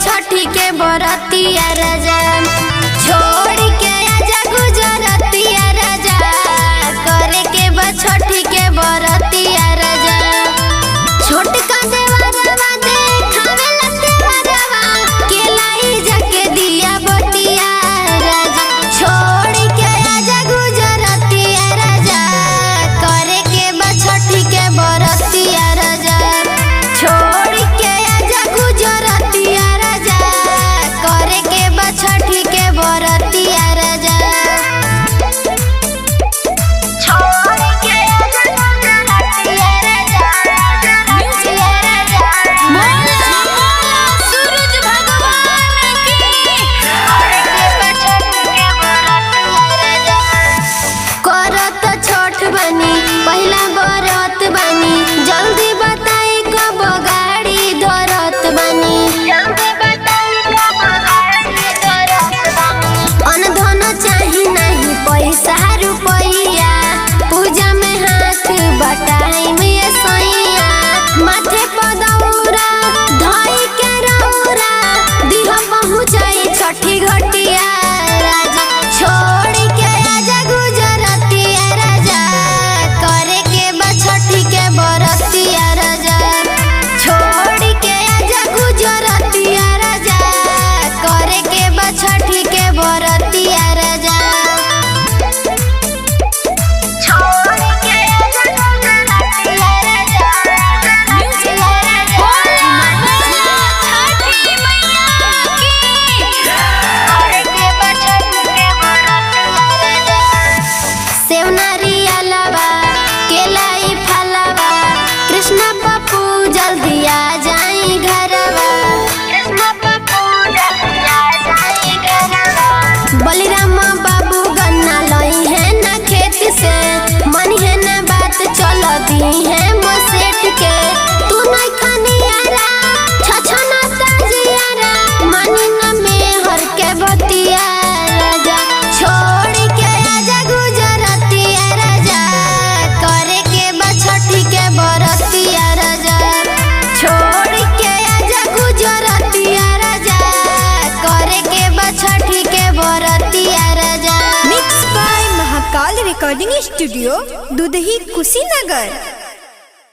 छठी के बरतिया राजा छोड़ के आजा गुजरतिया राजा करे के बा छठी के बरतिया राजा छोट का देवरवा देखावे लते मरवा के लाई जाके दिया बतिया राजा छोड़ के आजा गुजरतिया राजा करे के बा छठी के बरतिया राजा छोड़ के आजा गुजरतिया करे के बा छठी के बरतिया राजा छोड़ के आजा गुजरतिया राजा सूरज भगवान की करे के बा छठी के बरतिया राजा करत छोट बनी पहला बरत बनी जल्दी बताई कब गाड़ी धरत बनी जल्दी पैसा रुपैया पूजा में हाथ बटाई में सैया माथे पदौरा धई के रौरा दिह पहुँचाई छठी घटिया राजा छोड़ के आजा गुजरतिया राजा करे के बा छठी के बरतिया राजा छोड़ के आजा गुजरतिया राजा करे के बा छठी के बरतिया राजा जल्दी आ जाई घरवा बलिराम बाबू गन्ना लई है ना खेत से मन है ना बात चल दी है मसेट के तू नहीं खनियारा छछना ताजियारा मानी ना में हर के बतिया राजा छोड़ के आजा गुजरतिया राजा करे के बा छठी के बरतिया राजा छोड़ के आजा गुजरतिया राजा करे के बा छठी के बरतिया राजा mix by Mahakal recording studio Dudhahi Kushinagar.